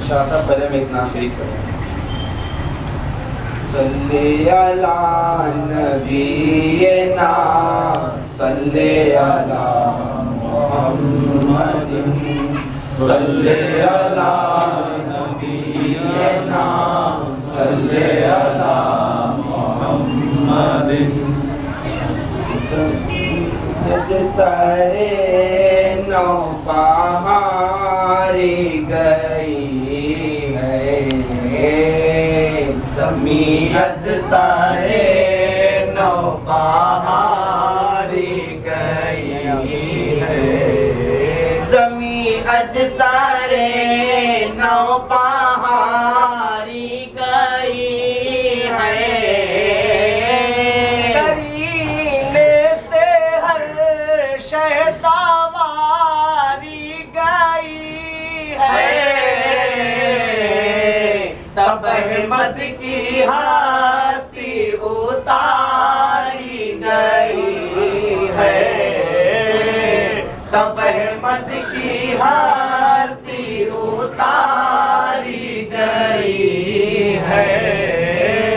شاہ صاحب پہلے میں ایک نام شریک کروں. صلی علی نبینا صلی علی محمد صلی علی نبینا صلی علی محمد. سارے نو بہاری گئی ہے زمین از سارے نو بہاری گئی ہے زمین از سارے نو بہاری گئی ہے تب احمد کی ہستی اتاری گئی ہے تب احمد کی ہستی اتاری گئی ہے.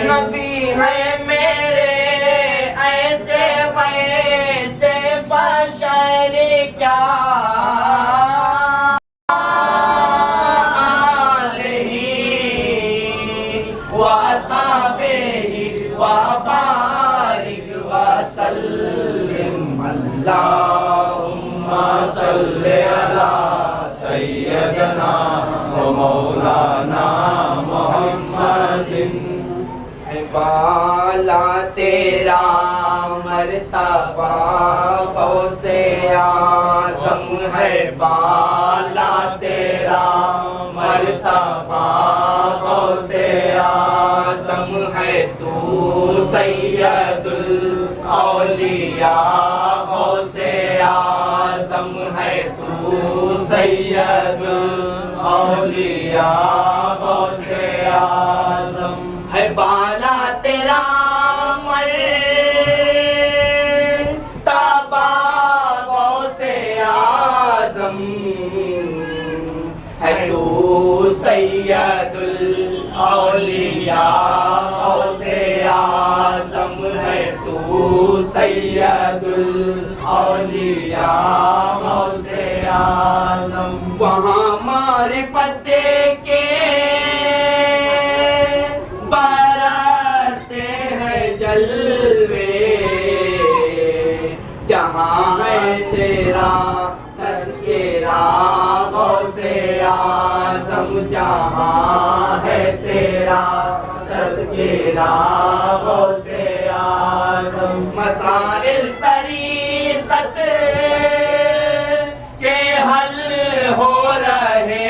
نبی ہے میرے ایسے ویسے بشر کیا اللہم صلی علی سیدنا و مولانا محمد. بالا تیرا مرتبہ غوث اعظم ہے بالا تیرا مرتبہ غوث اعظم ہے تو سید الاولیاء غوث اعظم ہے تو سید الاولیاء غوث اعظم ہے بالا تیرا مرتبہ غوث اعظم ہے تو سید الاولیاء غوث اعظم ہے تو سید الاولیاء غوث اعظم. وہاں معرفت کے برستے ہیں جلوے جہاں ہے تیرا تذکرہ غوث اعظم جہاں ہے تیرا تذکرہ غوث اعظم. مسائل طریقت کے حل ہو رہے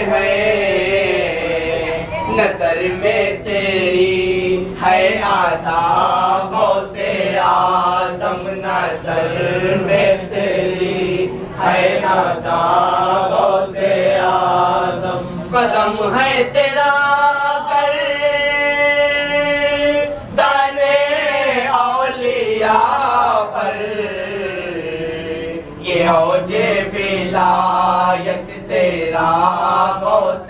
ہیں نظر میں تیری ہے آدھا غوث اعظم نظر میں تیری ہے آدھا غوث اعظم. قدم ہے تیرا اوج ولایت تیرا غوث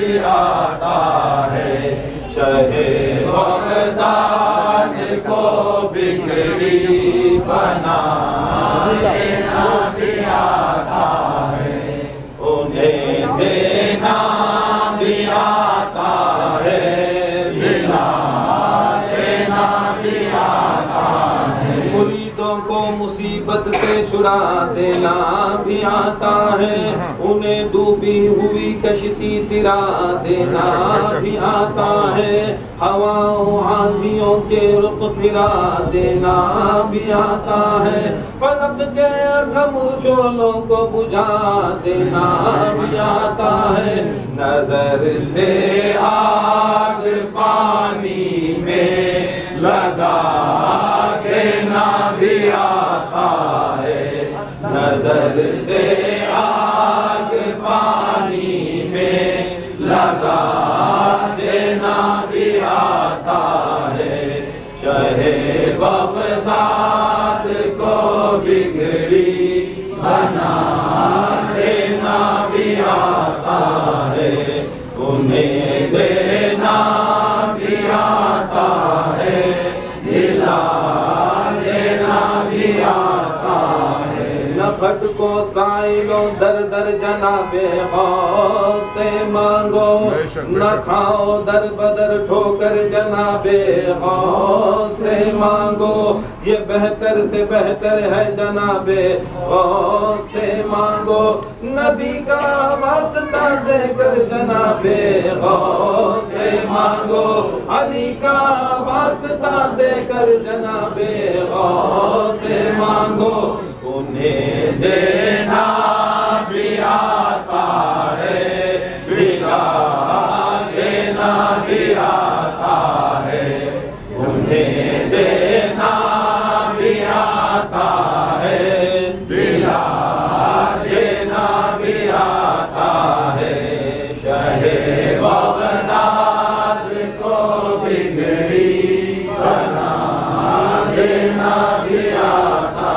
بھی آتا ہے، شہ بغداد کو بگڑی بنا دینا بھی آتا ہے، انہیں دینا بھی آتا ہے، دلا دینا بھی آتا ہے، مریدوں کو مصیبت سے چھڑا دینا بھی آتا ہے، انہیں ڈوبی ہوئی کشتی ترا دینا بھی آتا ہے، ہواؤں آندھیوں کے رخ پھرا دینا بھی آتا ہے، فلک کے گھمر شعلوں کو بجھا دینا بھی آتا ہے، نظر سے آگ پانی میں لگا دینا بھی آتا ہے، نظر سے آگ پانی میں لگا دینا بھی آتا ہے، شہ بغداد کو بگڑی بنا دینا بھی آتا ہے، انہیں دینا بھی آتا ہے، دلا دینا بھی آتا ہے، نہ بھٹکو سائلوں در در جناب غوث مانگو، نہ کھاؤ در بدر ٹھوکر جناب غوث سے مانگو، یہ بہتر سے بہتر ہے جناب غوث سے مانگو، نبی کا واسطہ دے کر جناب غوث سے مانگو، علی کا واسطہ دے کر جناب غوث سے مانگو، انہیں دینا بھی آتا ہے، دلا دینا بھی آتا ہے، انہیں دینا بھی آتا ہے، دلا دینا بھی آتا ہے، شہ بغداد کو بگڑی بنا دینا بھی آتا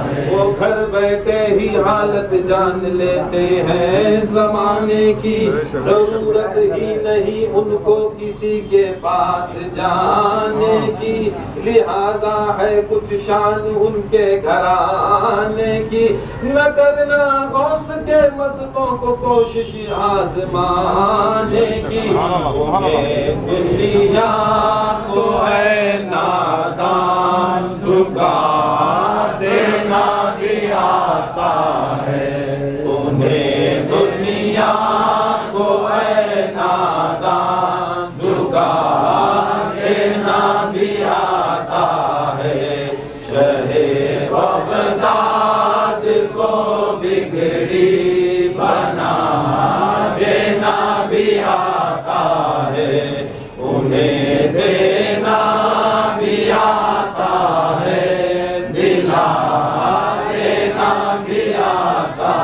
ہے، وہ گھر بیٹھے ہی حالت جان لیتے ہیں زمانے کی، ضرورت ہی نہیں ان کو کسی کے پاس جانے کی، لہذا ہے کچھ شان ان کے گھرانے کی، نہ کرنا غوث کے مستوں کو کوشش آزمانے کی، انہیں دنیا کو اے نادان جھکا دینا بھی آتا ہے، انہیں دنیا کو اے نادان جھکا دینا بھی آتا ہے، شہ بغداد کو بگڑی بنا دینا بھی آتا ہے، انہیں دینا بھی آتا ہے، دلا دینا بھی آتا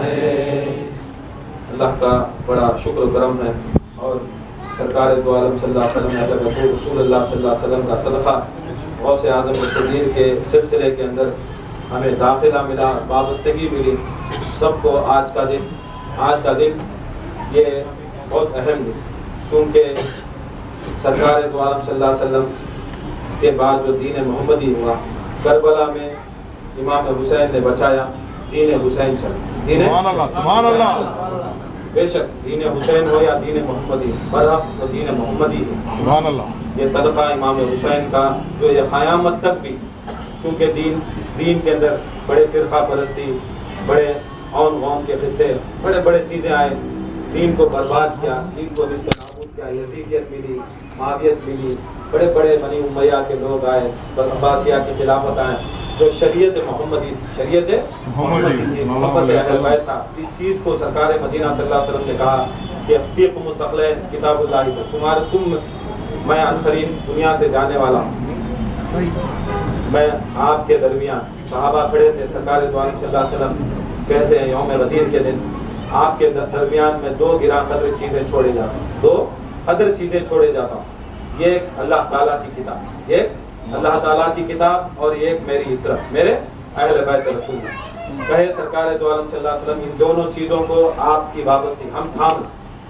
ہے۔ اللہ کا بڑا شکر و کرم ہے، اور سرکار دو عالم صلی اللہ علیہ وسلم رسول اللہ صلی اللہ علیہ وسلم کا صدقہ غوث اعظم القدیر کے سلسلے کے اندر ہمیں داخلہ ملا، وابستگی ملی۔ سب کو آج کا دن یہ بہت اہم دن، کیونکہ سرکار دو عالم صلی اللہ علیہ وسلم کے بعد جو دین محمدی ہوا، کربلا میں امام حسین نے بچایا، دین حسین چلا، سبحان اللہ، بے شک دین حسین ہو یا دین محمدی، برحق تو دین محمدی ہے، سبحان اللہ، یہ صدقہ امام حسین کا جو یہ قیامت تک بھی، کیونکہ اس دین کے اندر بڑے فرقہ پرستی، بڑے اون غوم کے قصے، بڑے چیزیں آئے، دین کو برباد کیا، دین کو نصف نابود کیا، یزیدیت ملی، معاویت ملی، بڑے بنی امیہ کے لوگ آئے، عباسیہ کی خلافت آئے، جو شریعت محمدی تھی، محبت اہل بیت تھا، جس چیز کو سرکار مدینہ صلی اللہ علیہ وسلم نے کہا کہ فیکم الثقلین کتاب اللہ تھا، میں عنقریب دنیا سے جانے والا ہوں، میں آپ کے درمیان، صحابہ کھڑے تھے، سرکار دو عالم صلی اللہ علیہ وسلم کہتے ہیں یوم غدیر کے دن آپ کے درمیان میں دو گراں قدر چیزیں چھوڑے جاتا ہوں، دو قدر چیزیں چھوڑے جاتا ہوں، یہ ایک اللہ تعالیٰ کی کتاب، ایک اللہ تعالیٰ کی کتاب، اور ایک میری اطرت، میرے اہل بیت رسول اللہ۔ کہے سرکار دو عالم صلی اللہ علیہ وسلم ان دونوں چیزوں کو آپ کی وابستگی ہم تھام،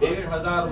1500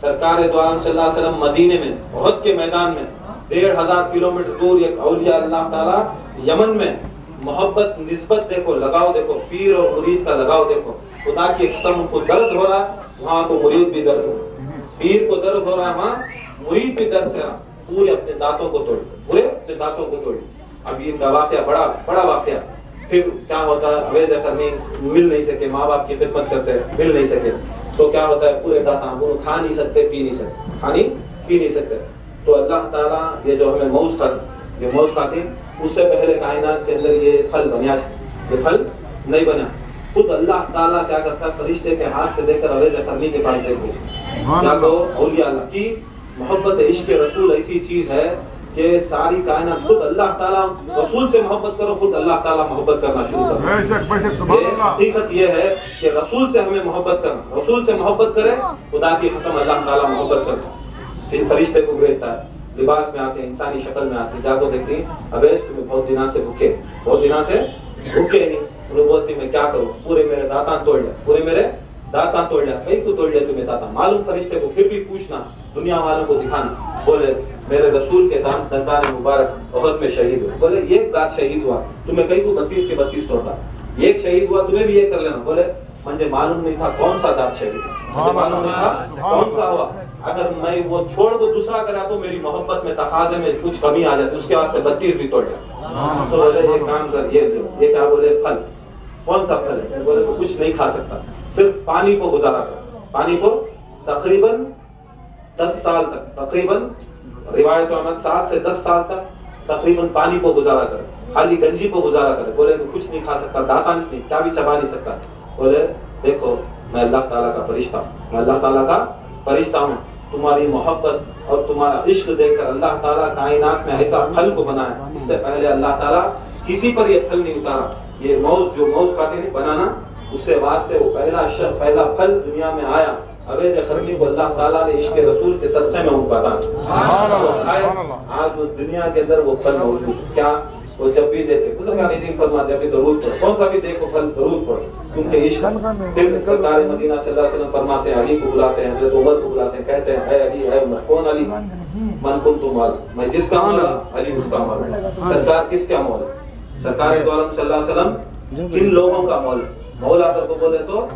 سرکار دو عالم صلی اللہ علیہ وسلم مدینے میں احد کے میدان میں 1500 کلومیٹر دور ایک اولیاء اللہ تعالیٰ یمن میں محبت نسبت دیکھو، لگاؤ دیکھو، پیر اور مرید کا لگاؤ دیکھو. خدا کی قسم ان کو درد ہو رہا وہاں کو مرید بھی درد ہو رہا، پیر کو درد ہو رہا ہے وہاں مرید بھی درد سے رہا، پورے اپنے دانتوں کو توڑ، پورے اپنے دانتوں کو توڑ. اب ان کا واقعہ بڑا واقعہ. پھر کیا ہوتا ہے، اویس قرنی مل نہیں سکے، ماں باپ کی خدمت کرتے مل نہیں سکے تو کیا ہوتا ہے، پورے دانت وہ کھا نہیں سکتے، پی نہیں سکتے، پی نہیں سکتے. تو اللہ تعالیٰ یہ جو ہمیں موز کھاتی، اس سے پہلے کائنات کے اندر یہ پھل بنیا، یہ پھل نہیں بنا. خود اللہ تعالیٰ کیا کرتا ہے، فرشتے کے ہاتھ سے دے کر اویس قرنی کے پاس دے بھیجتا. کیا کہو، اولیاء اللہ کی محبت عشق رسول ایسی چیز ہے کہ ساری کائنات، خود اللہ تعالیٰ رسول سے محبت کرو، خود اللہ تعالیٰ محبت کرنا شروع کرو. حقیقت یہ ہے کہ رسول سے ہمیں محبت کرنا، رسول سے محبت کرے، خدا کی قسم اللہ تعالیٰ محبت کرتا. پھر فرشتے کو بھیجتا ہے، لباس میں آتے ہیں، انسانی شکل میں آتے ہیں، جا کو دیکھتی ہیں اویس تمہیں بہت دنوں سے بھوکے نہیں. انہوں بولتی میں کیا کروں، پورے میرے دانتاں توڑ لیا. کئی کو توڑ لیا تمہیں دانتاں معلوم. فرشتے کو پھر بھی پوچھنا، دنیا والوں کو دکھانا. بولے میرے رسول کے دندان مبارک احد میں شہید ہوئے. بولے ایک دانت شہید ہوا، تمہیں کئی کو 32 کے 32 توڑتا. ایک شہید ہوا، تمہیں بھی یہ کر لینا. بولے مجھے معلوم نہیں تھا کون سا دانت شہید ہوا، مجھے معلوم نہیں تھا کون سا ہوا. اگر میں وہ چھوڑ کو دوسرا کرا تو میری محبت میں تقاضے میں کچھ کمی آ جاتی، اس کے واسطے 32 بھی توڑ لیا. تو بولے ایک کام کر، یہ کیا بولے، پھل. کون سا پھل ہے؟ بولے کچھ نہیں کھا سکتا، صرف پانی کو گزارا کر. پانی کو تقریباً 10 سال تک، تقریباً روایتوں میں 7 سے 10 سال تک تقریباً پانی کو گزارا کر، خالی گنجی کو گزارا کر. بولے کچھ نہیں کھا سکتا، دانتانش نہیں، کیا بھی چبا نہیں سکتا. بولے دیکھو میں اللہ تعالیٰ کا فرشتہ ہوں، میں اللہ تعالیٰ کا فرشتہ ہوں. تمہاری محبت اور تمہارا عشق دیکھ کر اللہ تعالیٰ کائنات میں ایسا پھل کو بنایا، اس سے پہلے اللہ تعالیٰ کسی پر یہ پھل نہیں اتارا. یہ موز کھاتے نہیں بنانا، اس سے واسطے وہ پہلا پھل دنیا میں آیا. اویس قرنی کو اللہ تعالیٰ نے عشق رسول کے صدقے میں ان کو عطا کیا. آج وہ دنیا کے اندر وہ پھل موجود. کیا وہ جب بھی دیکھے، بزرگان دین فرماتے ہیں درود پڑھو، کون سا بھی دیکھو پھل درود پڑھو، کیونکہ عشق. پھر سرکار مدینہ صلی اللہ علیہ وسلم فرماتے ہیں، علی کو بلاتے ہیں، حضرت عمر کو بلاتے ہیں، کہتے ہیں اے علی اے عمر. کون علی؟ من کنت مولا، میں جس کا مولا، علی اس کا مولا. سرکار کس کا مولا؟ سرکار دو عالم صلی اللہ علیہ وسلم کن لوگوں کا مولا؟ مولا اگر کو بولے تو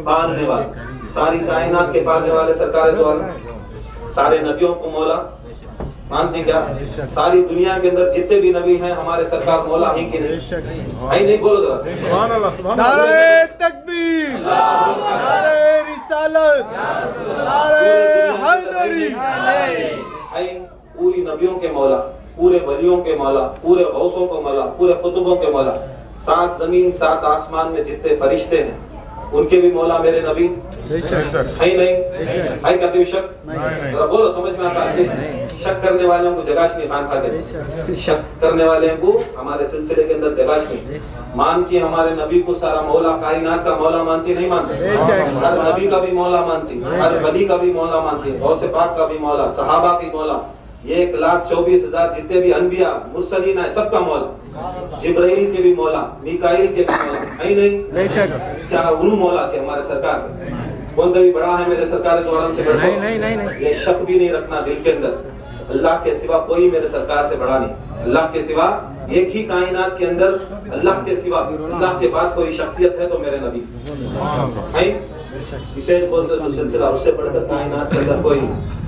پالنے والے، ساری کائنات کے پالنے والے سرکار دو عالم. سارے نبیوں کو مولا مانتی کیا؟ ساری دنیا کے اندر جتنے بھی نبی ہیں ہمارے سرکار مولا ہی کی نہیں. نہیں بولو ذرا. سبحان اللہ، سبحان نعرہ تکبیر، نعرہ رسالت، نعرہ حیدری. پوری نبیوں کے مولا، پورے ولیوں کے مولا، پورے غوثوں کو مولا، پورے قطبوں کے مولا. 7 زمین 7 آسمان میں جتنے فرشتے ہیں ان کے بھی مولا میرے نبی ہے ہی نہیں. ہے کہتے شک؟ ذرا بولو سمجھ میں آتا ہے. شک کرنے والوں کو جگاش نہیں خان کھاتے، شک کرنے والوں کو ہمارے سلسلے کے اندر جگاش نہیں. مانتی ہمارے نبی کو سارا مولا، کائنات کا مولا مانتی نہیں مانتی. ہر نبی کا بھی مولا مانتی، ہر ولی کا بھی مولا مانتی، غوث پاک کا بھی مولا، صحابہ کی مولا. 1,24,000 جتنے بھی انبیاء مرسلین ہیں سب کا مولا. جبرائیل کے بھی مولا، میکائیل کے بھی مولا ہے نہیں. کیا انہوں مولا کے ہمارے سرکار کے کون بھی بڑا ہے میرے سرکار دو عالم سے بڑا؟ یہ شک بھی نہیں رکھنا دل کے اندر. اللہ کے سوا کوئی میرے سرکار سے بڑا نہیں. اللہ کے سوا ایک ہی کائنات کے اندر، اللہ کے سوا، اللہ کے بعد کوئی شخصیت ہے تو میرے نبی ہے. اسے بولتے ہیں سلسلہ اس سے بڑھ کر کائنات کے اندر کوئی.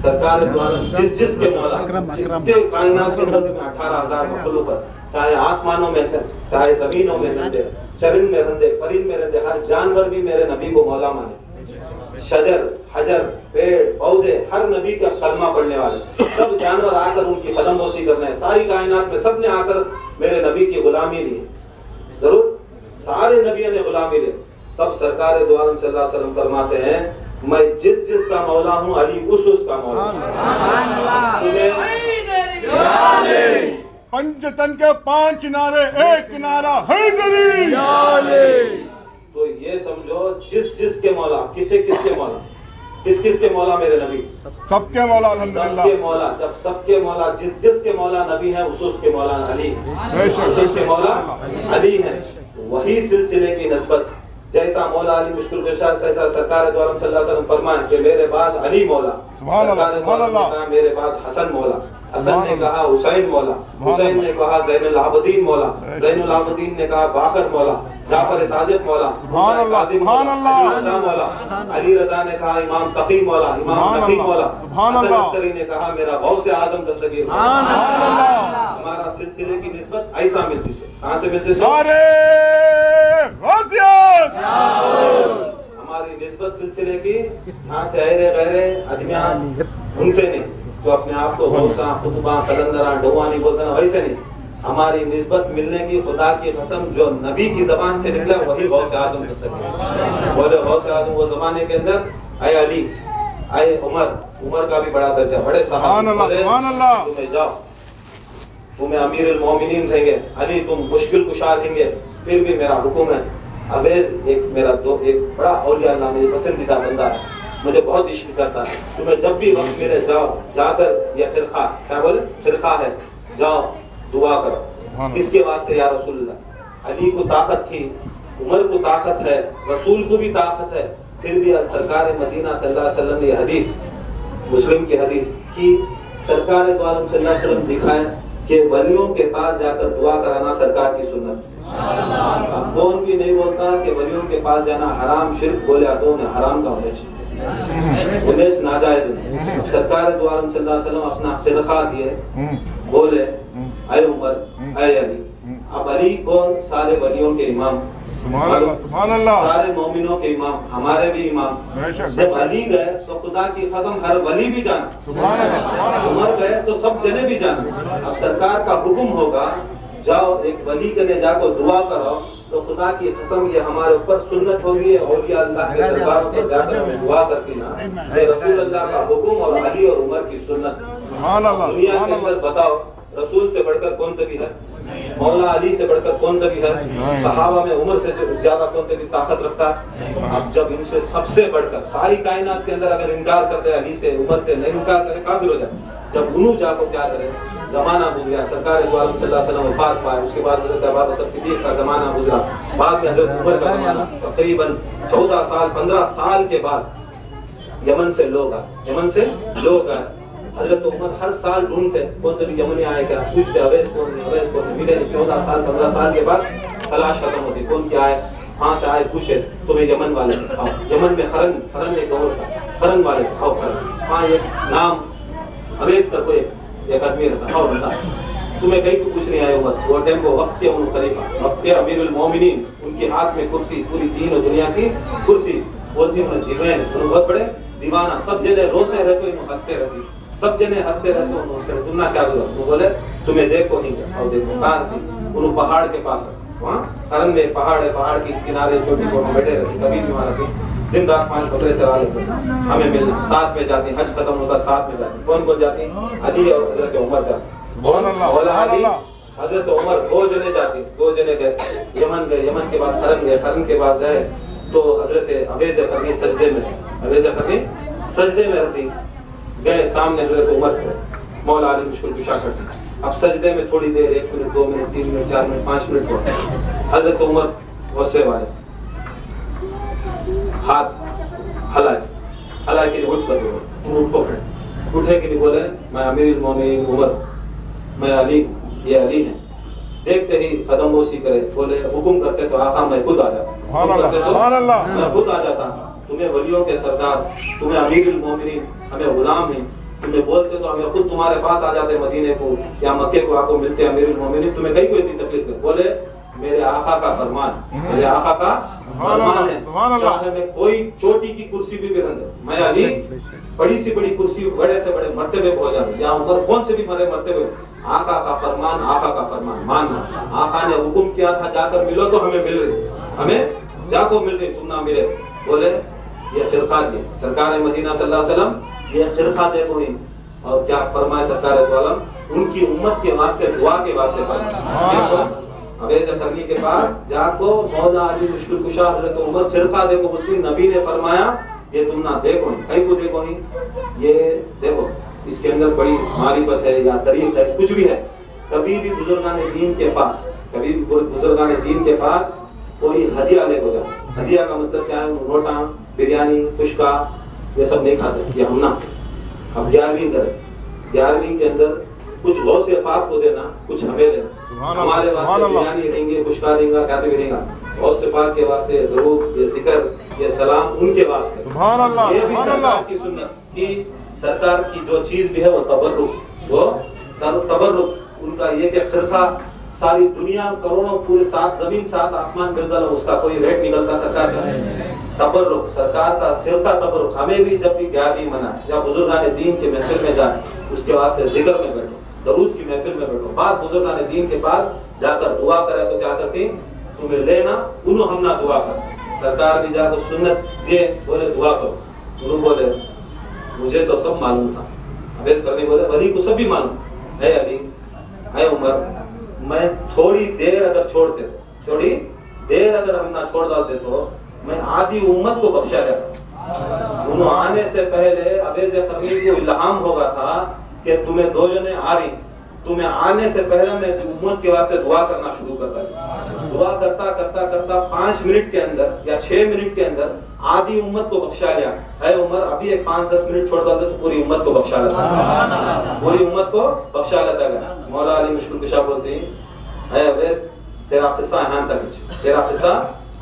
سرکار دو عالم جس کے مولا، جتنے کائنات کے اندر 18,000 مخلوق ہے، چاہے آسمانوں میں چاہے زمینوں میں رہتے، چرند میں رہتے، پرند میں رہتے، ہر جانور بھی میرے نبی کو مولا مانے. شجر، حجر، پیڑ، پودے، ہر نبی کا کلمہ پڑھنے والے سب جانور آ کر ان کی قدم بوسی کرنے ہیں. ساری کائنات میں سب نے آ کر میرے نبی کی غلامی لی. ضرور سارے نبیوں نے غلامی لی. سب سرکار دو عالم صلی اللہ علیہ وسلم فرماتے ہیں میں جس کا مولا ہوں علی اس کا مولا ہوں. پنجتن کے 5 نعرے، ایک نعرہ حیدری. تو یہ سمجھو جس کے مولا، کس کے مولا، کس کے مولا میرے نبی؟ سب کے مولا سب الحمدللہ. کے مولا. جب سب کے مولا جس کے مولا نبی ہیں اس کے مولا علی، اس کے مولا علی ہیں. وہی سلسلے کی نسبت جیسا مولا علی مشکل کشا ایسا سرکار دو عالم صلی اللہ علیہ وسلم فرمائے کہ میرے بعد علی مولا، سبحان اللہ، سرکار دو سبحان عالم نے اللہ، کہا میرے بعد حسن مولا، حسن سبحان نے اللہ، کہا حسین مولا، سبحان حسین اللہ، نے کہا زین العابدین مولا، زین العابدین نے کہا باقر مولا، جعفر صادق مولا، سبحان اللہ، قاسم سبحان مولا، اللہ، علی رضا مولا، علی رضا نے کہا امام تقی مولا، امام سبحان تقی اللہ، مولا، سبحان حسن اللہ، عسکری نے کہا میرا غوث اعظم دستگیر مولا۔ سبحان اللہ، ہمارا سلسلے کی نسبت ایسا ملتی سو، کہاں سے ملتی سو؟ نعرے غوثیت، ہماری نسبت سلسلے کی یہاں سے غیر ادمیان ان سے نہیں جو اپنے آپ کو غوثاں خطباں قلندراں ڈوانی بولتے ہیں، ویسے نہیں۔ ہماری نسبت ملنے کی خدا کی قسم جو نبی کی زبان سے نکلا وہی غوث اعظم دستگیر بولے۔ غوث اعظم وہ زمانے کے اندر اے علی اے عمر، عمر کا بھی بڑا درجہ، بڑے سبحان صحابہ اللہ، بولے سبحان اللہ، تمہیں جاؤ، تمہیں امیر المومنین رہیں گے، علی تم مشکل کشا رہیں گے، پھر بھی میرا حکم ہے۔ اویس ایک بڑا اولیاء اللہ میری پسندیدہ بندہ ہے، مجھے بہت عشق کرتا ہے، تمہیں جب بھی وقت ملے جاؤ، جا کر یہ خرقہ کیا بولے خرقہ ہے، جاؤ دعا کرو۔ کس کے واسطے یا رسول اللہ؟ علی کو طاقت تھی، عمر کو طاقت ہے، رسول کو بھی طاقت ہے، پھر بھی سرکار مدینہ صلی اللہ علیہ وسلم نے یہ حدیث مسلم کی حدیث کی سرکار دو عالم صلی اللہ علیہ وسلم دکھائیں کہ ولیوں کے پاس جا کر دعا کرانا سرکار کی سنت۔ کون بھی نہیں بولتا کہ ولیوں کے پاس جانا حرام شرک بولے تو انہیں حرام کا ہونا چاہیے، انہیں ناجائز نہیں۔ سرکار دو عالم صلی اللہ علیہ وسلم اپنا خرقہ دیے، بولے اے عمر اے علی۔ اب علی کون؟ سارے ولیوں کے امام، سبحان اللہ، سبحان اللہ، سارے مومنوں کے امام، ہمارے بھی امام۔ بے شک، جب علی گئے تو خدا کی قسم ہر ولی بھی جانا، سبحان اللہ، سبحان اللہ، عمر گئے تو سب جنے بھی جانا۔ اب سرکار کا حکم ہوگا جاؤ ایک ولی کے لے جا کر دعا کرو، تو خدا کی قسم یہ ہمارے اوپر سنت ہوگی، اولیاء اللہ کے درباروں پر جا کر ہمیں دعا کرتی نا، یہ رسول اللہ کا حکم اور علی اور عمر کی سنت۔ سبحان اللہ، دنیا سبحان کے اللہ، اندر بتاؤ رسول سے بڑھ کر کون تبھی ہے؟ مولا علی سے بڑھ کر کون تبھی ہے؟ صحابہ میں عمر سے زیادہ کون تبھی طاقت رکھتا ہے؟ اب جب ان سے سب سے بڑھ کر ساری کائنات کے اندر اگر انکار کر دے علی سے، عمر سے نہیں انکار کرے کافر ہو جائے۔ جب انہوں جا کو کیا کرے، زمانہ گزرا، سرکار دو عالم صلی اللہ علیہ وسلم وفات پائے، اس کے بعد حضرت ابوبکر صدیق کا زمانہ گزرا، بعد میں حضرت عمر کا زمانہ، تقریباً 14 سال 15 سال کے بعد یمن سے لوگ آئے۔ حضرت عمر ہر سال ڈھونڈتے کون سے بھی یمنی آئے کیا، پوچھتے اویس کون ملے نہیں۔ 14 سال 15 سال کے بعد تلاش ختم ہوتی، کون کیا آئے، کہاں سے آئے، پوچھے تمہیں یمن والے آؤ، یمن میں خرن ایک دور تھا، خرن والے آؤ خرن، ہاں یہ نام اویس کا کوئی ایک آدمی رہتا، آؤ بتا تمہیں کہیں کو کچھ نہیں آئے عمر۔ وہ ٹائم کو وقت کے خلیفہ، وقت کے امیر المومنین، ان کے ہاتھ میں کرسی، پوری دین و دنیا کی کرسی، بولتی انہیں دیوان، بہت بڑے دیوانہ، سب جنے روتے رہتے انہوں ہنستے رہتی، سب جنے ہنستے رہتے انہوں ہنستے رہتے، تم نہ کیا ضرورت؟ وہ بولے تمہیں دیکھو ہی جا، اور دیکھو کہاں رہتی، انہوں پہاڑ کے پاس رہتی، وہاں خرن میں پہاڑ ہے، پہاڑ کی کنارے چھوٹی کو بیٹھے رہتی، کبھی بھی وہاں رہتی، دن رات 5 بکرے چرا لیتے، ہمیں ملنا، ساتھ میں جاتی، حج ختم ہوتا ساتھ میں جاتی۔ کون کون جاتی؟ علی اور حضرت عمر جاتی۔ سبحان اللہ، مولا سبحان علی، اللہ، حضرت عمر 2 جنے جاتی، 2 جنے گئے، یمن گئے، یمن کے بعد خرن گئے، خرن کے بعد گئے تو حضرت اویس قرنی سجدے میں، اویس قرنی سجدے میں رہتی، گئے سامنے حضرت عمر کو، مولا علی مشکل کشا کرتی، اب سجدے میں تھوڑی دیر 1 minute 2 minute 3 minute 4 minute 5 minute ہوا، حضرت عمر غصے والے ہاتھ ہلائے کہ اٹھ کر اٹھ کو کھڑے، اٹھے کہ نہیں بولے میں امیر المومنین عمر، میں علی، یہ علی ہیں، دیکھتے ہی قدم بوسی کرے، بولے حکم کرتے تو آقا میں خود آ جاتا، سبحان اللہ، سبحان اللہ، میں خود آ جاتا، تمہیں ولیوں کے سردار، تمہیں امیر المومنین، ہمیں غلام ہیں، تمہیں بولتے تو ہمیں خود تمہارے پاس آ جاتے مدینے کو یا مکے کو، آ کو ملتے امیر المومنین، تمہیں کہیں کوئی اتنی تکلیف نہیں۔ بولے میرے آقا کا فرمان، میرے آقا کا فرمان ہے، چاہے میں کوئی چوٹی کی کرسی بھی رکھ دے، میں علی بڑی سی بڑی کرسی، بڑے سے بڑے مرتبے پہنچ جاؤں، یا عمر کون سے بھی بڑے مرتبے، آقا کا فرمان، آقا کا فرمان ماننا۔ آقا نے حکم کیا تھا جا کر ملو تو ہمیں مل رہی، ہمیں جا کو مل رہی، تم نہ ملے۔ بولے یہ خرقہ دیا سرکار مدینہ صلی اللہ علیہ وسلم، یہ خرقہ دیکھو ہی، اور کیا فرمائے سرکار دو عالم، ان کی امت کے واسطے دعا کے واسطے فرمائے۔ اویس قرنی کے پاس جا کو مولا علی مشکل کشا حضرت عمر خرقہ دیکھو، بلکہ نبی نے فرمایا یہ تم نہ دیکھو ہی، کہیں کو دیکھو ہی، یہ دیکھو اس کے اندر بڑی معرفت ہے یا طریق ہے، کچھ بھی ہے۔ کبھی بھی بزرگان دین کے پاس، کبھی بھی بزرگان دین کے پاس کوئی ہدیہ لے کو جاتا، ہدیہ کا مطلب کیا ہے؟ روٹا بریانی خشکا یہ سب نہیں کھاتے، یہ ہم نہ. اب 11ویں کریں، 11ویں کے اندر کچھ غوث پاک کو دینا، کچھ ہمیں لینا. ہمارے واسطے بریانی دیں گے، خشکا دیں گا، کیا دیں گا. غوث پاک کے واسطے درود، یہ ذکر، یہ سلام ان کے واسطے. سبحان اللہ، یہ بھی سبحان سرکار اللہ کی سنت کی. سرکار کی جو چیز بھی ہے وہ تبرک، وہ تبرک. ان کا یہ کہ خرقہ ساری دنیا کروڑوں پورے 7 زمین 7 آسمان ملتا ہے، اس کا کوئی ریٹ نکلتا سرکار کا. تبرک سرکار کا خرقہ تبرک. ہمیں بھی جب بھی 11ویں منائے یا بزرگان دین کے محفل میں جائیں، اس کے واسطے ذکر میں بیٹھو، درود کی محفل میں بیٹھو. بعد بزرگان دین کے پاس جا کر دعا کرے تو کیا کرتی؟ تمہیں لینا انہوں ہم نہ دعا کر. سرکار بھی جا کر سنت دے، بولے دعا کرو. انہوں بولے مجھے تو سب معلوم تھا. حویس کرنے بولے ولی کو سب بھی معلوم ہے. علی اے عمر، میں تھوڑی دیر اگر چھوڑتے، تھوڑی دیر اگر ہم نہ چھوڑ ڈالتے تو میں آدھی امت کو بخشا لیتا. انہوں آنے سے پہلے اویس قرنی کو الہام ہوگا تھا کہ تمہیں 2 جنے آ رہی، تمہیں آنے سے پہلے میں امت کے واسطے دعا کرنا شروع کرتا. دعا کرتا کرتا کرتا 5 منٹ کے اندر یا 6 منٹ کے اندر آدھی امت کو بخشا لیا. اے عمر ابھی ایک 5-10 منٹ چھوڑ دیتے تو پوری امت کو بخشا لیتا، پوری امت کو بخشا لیتا گیا. مولا علی مشکل کشا بولتے ہیں اے اویس تیرا قصہ یہاں تک، تیرا قصہ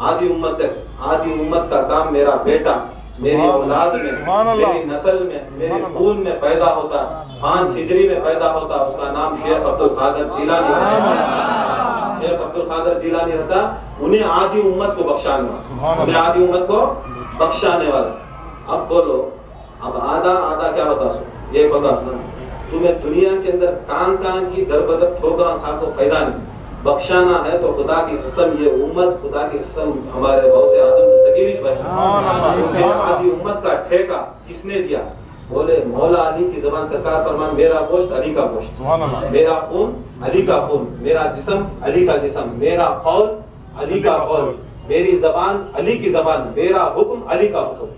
آدھی امت تک. آدھی امت کا کام میرا بیٹا میری اولاد میں، میری نسل میں، میرے خون میں پیدا ہوتا، 5 ہجری میں پیدا ہوتا. اس کا نام شیخ عبد القادر جیلانی رہتا. شیخ عبد القادر جیلانی رہتا. انہیں آدھی امت کو بخشانے والا، انہیں آدھی امت کو بخشانے والا. اب بولو اب آدھا کیا ہوتا؟ سو یہ ہوتا سنا تمہیں دنیا کے اندر کان کی در بدر ٹھوکراں کھا کو فائدہ نہیں. بخشانا ہے تو خدا کی قسم یہ امت، خدا کی قسم ہمارے غوث اعظم دستگیر بخشا. آدھی امت کا ٹھیکہ کس نے دیا؟ بولے مولا علی کی زبان. سرکار فرمان میرا گوشت علی کا گوشت، میرا خون علی کا خون، میرا جسم علی کا جسم، میرا قول علی کا قول، میری زبان علی کی زبان، میرا حکم علی کا حکم.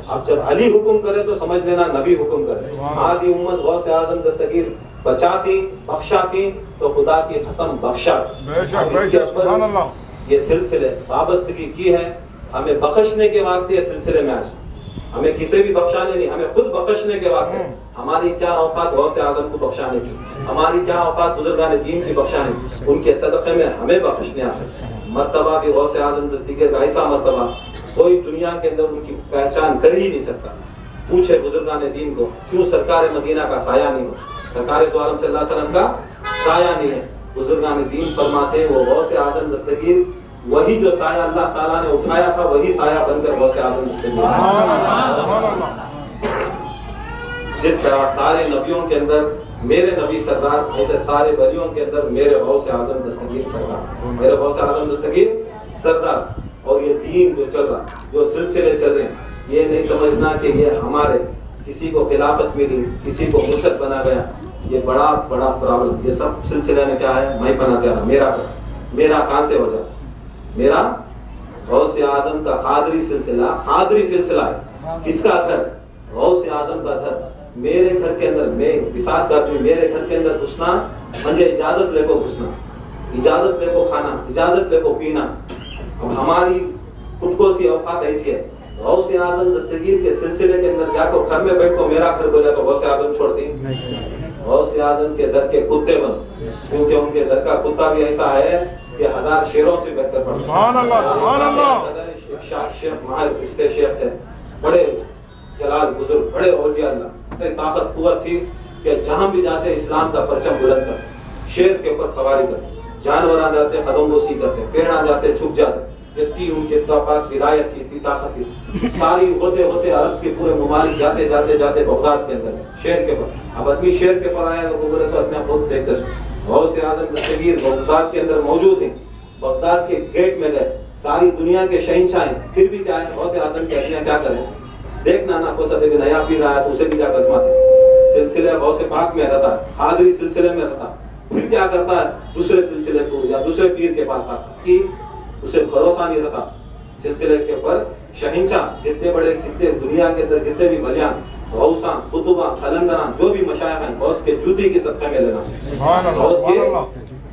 اب جب علی حکم کرے تو سمجھ لینا نبی حکم کرے. آدھی امت غوث اعظم دستگیر بچاتی بخشاتی تو خدا کی قسم بخشا. یہ سلسلے وابستگی کی ہے ہمیں بخشنے کے واسطے. اس سلسلے میں آج ہمیں کسی بھی بخشانے نہیں، ہمیں خود بخشنے کے واسطے. ہماری کیا اوقات غوث اعظم کو بخشانے کی، ہماری کیا اوقات بزرگان دین کی بخشانے کی. ان کے صدقے میں ہمیں بخشنے آئے. مرتبہ بھی غوث اعظم دستگیر کا ایسا مرتبہ کوئی دنیا کے اندر ان کی پہچان کر ہی نہیں سکتا. پوچھے بزرگان دین کو کیوں سرکار مدینہ کا سایہ نہیں ہو، سرکار تو عالم صلی اللہ علیہ وسلم کا سایہ نہیں ہے. بزرگان دین فرماتے ہیں وہ غوث اعظم دستگیر وہی جو سایہ اللہ تعالیٰ نے اٹھایا تھا وہی سایہ بن کر غوث اعظم دستگیر. جس طرح سارے نبیوں کے اندر میرے نبی سردار، ایسے سارے ولیوں کے اندر میرے غوث اعظم دستگیر سردار، میرے غوث اعظم دستگیر سردار. اور یہ دین جو چل رہا، جو سلسلے چل رہے ہیں، یہ نہیں سمجھنا کہ یہ ہمارے کسی کو خلافت ملی، کسی کو مرشد بنا گیا. یہ بڑا پرابلم. یہ سب سلسلے میں کیا ہے؟ میں پناہ چاہ رہا میرا کہاں سے ہو جائے؟ میرا غوث اعظم کا قادری سلسلہ ہے. کس کا گھر؟ غوث اعظم کا گھر. میرے گھر کے اندر میں بساط کرتی ہوں، میرے گھر کے اندر گھسنا مجھے اجازت لے کو گھسنا، اجازت لے کو کھانا، اجازت لے کو پینا. اب ہماری خود کو سی اوقات ایسی ہے. غوث اعظم دستگیر کے سلسلے کے اندر جا کو گھر میں بیٹھ کو میرا گھر بولا تو غوث اعظم چھوڑتی. غوث اعظم کے در کے کتے بن، کیونکہ ان کے در کا کتا بھی ایسا ہے کہ 1000 شیروں سے بہتر پڑتا. سبحان اللہ، سبحان اللہ. شیخ ماہر کشتے شیخ تھے، بڑے جلال بزرگ، بڑے اولیاء اللہ. اتنی طاقت قوت تھی کہ جہاں بھی جاتے اسلام کا پرچم بلند کر، شیر کے اوپر سواری کر، جانور آ جاتے قدم بوسی کرتے، پیڑ آ جاتے چھپ جاتے. اتنی ان کے پاس ولایت تھی، اتنی طاقت تھی. ساری ہوتے ہوتے عرب کے پورے ممالک جاتے بغداد کے اندر شیر کے پر. اب آدمی شیر کے پر آیا تو بولے تو اپنے خود دیکھتے سو. غوث اعظم دستگیر بغداد کے اندر موجود ہیں. بغداد کے گیٹ میں گئے، ساری دنیا کے شہنشاہ ہیں، پھر بھی کیا ہے؟ غوث اعظم کہتے ہیں کیا کریں؟ دیکھنا نہ کو سدے نیا پیر آیا تو اسے بھی جا کسماتے. سلسلہ غوث پاک میں رہتا ہے، قادری سلسلے میں رہتا، پھر کیا کرتا ہے؟ دوسرے سلسلے کو یا دوسرے پیر کے پاس آتا کہ اسے بھروسہ نہیں رہتا. سلسلے کے پر شہنشاہ جتنے بڑے، جتنے دنیا کے اندر جتنے بھی ولیان، غوثاں، قطباں، قلندراں، جو بھی مشائخ ہیں، غوث کے جوتی کی صدقہ میں لینا، غوث کے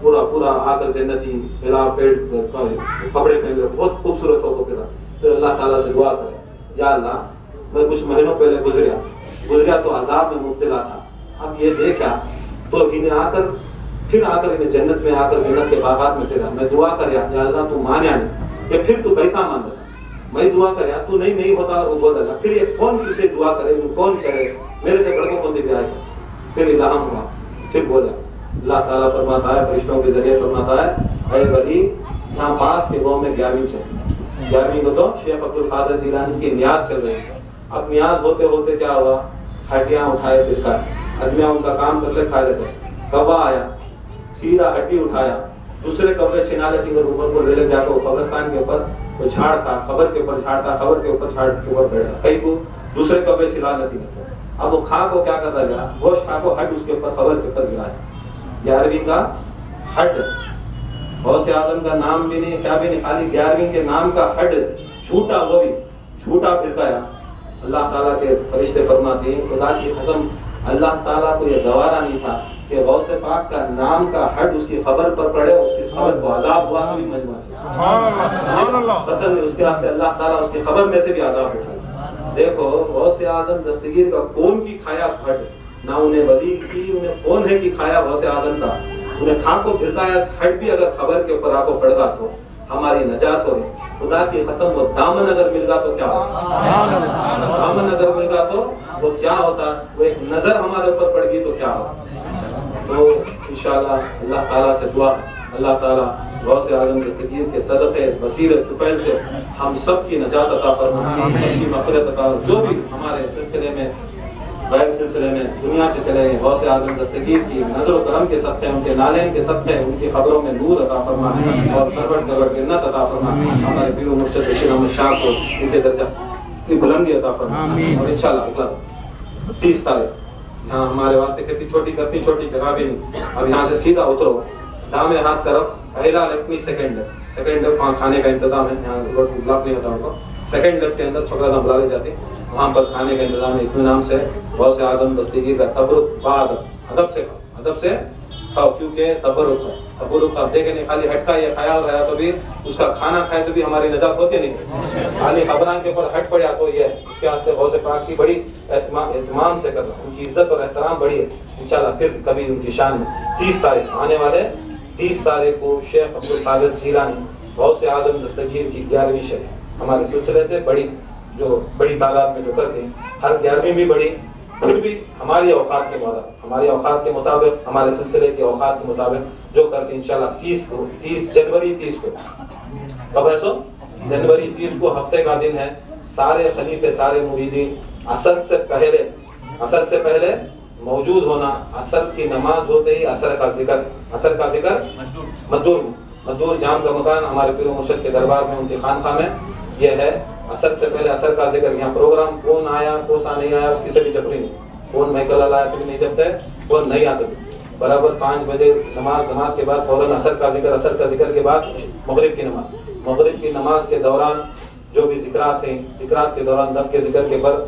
پورا پورا آ کر جنتی پھیلا پیٹ کپڑے پہن لے بہت خوبصورت ہو کو پھرا. پھر اللہ تعالیٰ سے دعا کرے یا اللہ میں کچھ مہینوں پہلے گزریا تو عذاب میں مبتلا تھا, اب یہ دیکھا تو انہیں آ کر انہیں جنت میں آ کر جنت کے باغات میں پھرا. میں دعا کریا یا اللہ تو مانیا نہیں کہ پھر تو کیسا مان رہا, میں دعا کریا تو نہیں ہوتا اور وہ بول رہا پھر یہ کون کسے دعا کرے کون کرے میرے سے بڑھ کو کون بھی آئے. پھر الہام ہوا, پھر بولا اللہ تعالیٰ فرماتا ہے فرشتوں کے ذریعے فرماتا ہے اے ولی یہاں پاس کے گاؤں میں 11ویں کو تو شیخ عبد القادر جیلانی کی نیاز چل رہی ہے. اب نیاز ہوتے ہوتے کیا ہوا, ہڈیاں اٹھائے پھر کر آدمیاں ان کا کام کر لے کھا لیتے. کوا آیا سیدھا ہڈی اٹھایا دوسرے کپڑے چھنا لیتی اور اوپر کو لے لے جا کر قبرستان کے اوپر وہ جھاڑ تھا خبر کے اوپر جھاڑ تھا خبر کے اوپر جھاڑ کے اوپر بیٹھا کئی کو دوسرے کپڑے چھلا لیتی. اب وہ کھا کو کیا کرتا گیا گوشت کھا کو ہڈ اس کے اوپر خبر کے اوپر گرایا. 11ویں کا ہڈ غوث اعظم کا نام بھی نہیں کیا بھی نہیں خالی 11ویں کے نام کا ہڈ چھوٹا وہ بھی چھوٹا پھرتا ہے. اللہ تعالیٰ کے فرشتے فرماتے ہیں خدا کی قسم اللہ تعالیٰ کو یہ گوارا نہیں تھا کہ غوث پاک کا نام کا ہڈ اس کی خبر پر پڑے اس کی خبر کو عذاب ہوا کوئی مجموعہ فصل اس کے واسطے اللہ تعالیٰ اس کی خبر میں سے بھی عذاب اٹھایا. دیکھو غوث اعظم دستگیر کا کون کی کھایا ہڈ نہ انہیں ولی کی انہیں کون ہے کہ کھایا غوث اعظم کا انہیں کھا کو پھرتا ہے ہڈ بھی اگر خبر کے اوپر آپ کو پڑ گا تو ہماری نجات ہو رہی. خدا کی قسم وہ دامن اگر مل گا تو کیا ہوتا دامن اگر مل گا تو وہ کیا ہوتا وہ ایک نظر ہمارے اوپر پڑ گئی تو کیا ہوتا. تو انشاءاللہ اللہ تعالیٰ سے دعا اللہ تعالیٰ غوث اعظم دستگیر کے صدقے وسیلے طفیل سے ہم سب کی نجات عطا فرمائے ہم سب کی مغفرت عطا. جو بھی ہمارے سلسلے میں غیر سلسلے میں دنیا سے چلے گئے غوث اعظم دستگیر کی نظر و کرم کے صدقے ان کے نالین کے صدقے ان کی خبروں میں نور عطا فرمائے اور پرور جنت عطا فرمائے. ہمارے پیر و مرشد بشیر احمد شاہ کو ان کے درجہ کی بلندی عطا فرمائے. اور انشاءاللہ 30 تاریخ یہاں ہمارے واسطے کتنی چھوٹی جگہ بھی نہیں. اب یہاں سے سیدھا اترو دامے ہاتھ طرف پہلا لیفٹ نہیں سیکنڈ لیفٹ وہاں کھانے کا انتظام ہے. یہاں روڈ بلاک نہیں ہوتا ان کو. سیکنڈ لیفٹ کے اندر چھوکرا دم بلا لے جاتے ہیں وہاں پر کھانے کا انتظام ہے. اطمینان سے غوث اعظم دستگیر کا تبرک بعد ادب سے کھاؤ کیونکہ تبرک ہے. تبرک آپ دیکھیں نہیں خالی ہٹ کا یہ خیال رہا تو بھی اس کا کھانا کھائے تو بھی ہماری نجات ہوتی نہیں. خالی خبران کے اوپر ہٹ پڑیا تو یہ اس کے واسطے غوث پاک کی بڑی اہتمام سے کرنا ان کی عزت اور احترام بڑی ہے. انشاءاللہ پھر کبھی ان کی شان میں 30 تاریخ آنے والے 30 تاریخ کو شیخ عبد القادر جیلانی غوث اعظم دستگیر کی 11ویں شریف ہمارے سلسلے سے بڑی تعداد میں جو کرتے ہیں ہر 11ویں بھی بڑی پھر بھی ہماری اوقات کے مطابق ہمارے سلسلے کے اوقات کے مطابق جو کرتے ہیں انشاءاللہ 30 جنوری 30 کو کب ہے سو جنوری 30 کو ہفتے کا دن ہے. سارے خلیفے سارے مریدین عصر سے پہلے موجود ہونا. عصر کی نماز ہوتے ہی عصر کا ذکر مدور جام کا مکان ہمارے پیر و مرشد کے دربار میں ان کی خانقاہ میں یہ ہے. عصر سے پہلے عصر کا ذکر. یہاں پروگرام کون آیا کوسا نہیں آیا اس کی سے بھی چپڑی نہیں. کون محکل آیا تو بھی نہیں جبتے کون نہیں آتے برابر 5 بجے نماز کے بعد فوراً عصر کا ذکر کے بعد مغرب کی نماز کے دوران جو بھی ذکرات ہیں ذکرات کے دوران دف کے ذکر کے پر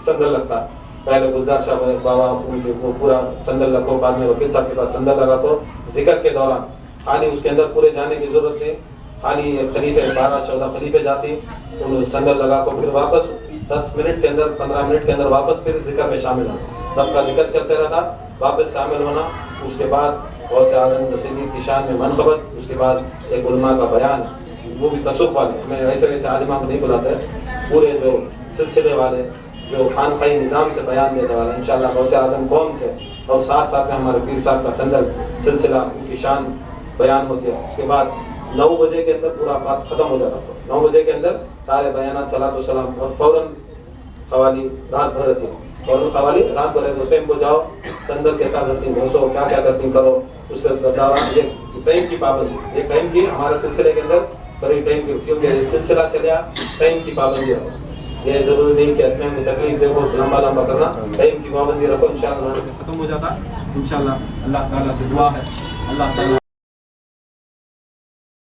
سندل لگتا ہے. پہلے گلزار شاہ بابا ان کے وہ پورا سندل رکھو بعد میں وکیل صاحب کے پاس سندل لگا تو ذکر کے دوران خالی اس کے اندر پورے جانے کی ضرورت نہیں. خالی خلیفے 12-14 خلیفے جاتی ان سندل لگا کو پھر واپس 10 منٹ کے اندر 15 منٹ کے اندر واپس پھر ذکر میں شامل ہونا. دف کا ذکر چلتے رہتا واپس شامل ہونا. اس کے بعد غوث اعظم دستگیر کی شان میں منقبت. اس کے بعد ایک علماء کا بیان وہ بھی تصوف والے ہمیں ایسے عالماں کو نہیں بلاتے پورے جو سلسلے والے جو خانقاہی نظام سے بیان دینے والے انشاءاللہ غوث اعظم قوم تھے. اور ساتھ میں ہمارے پیر صاحب کا سندل سلسلہ ان کی شان بیان ہوتی ہے. اس کے بعد 9 بجے کے اندر پورا بات ختم ہو جاتا. 9 بجے کے اندر سارے بیانات صلاۃ و سلام اور فوراً قوالی رات بھر رہتی ٹائم کو جاؤ سندل کہتا دستی بھوسو کیا کرتی کرو. اس سے یہ ٹائم کی پابندی یہ ٹائم کی ہمارے سلسلے کے اندر بڑی ٹائم کی کیونکہ سلسلہ چلیا ٹائم کی پابندی رکھو. یہ ضروری نہیں کہ اتنے کو تکلیف دے کو لمبا کرنا. ٹائم کی پابندی رکھو انشاءاللہ ختم ہو جاتا. انشاءاللہ اللہ تعالیٰ سے دعا ہے اللہ تعالیٰ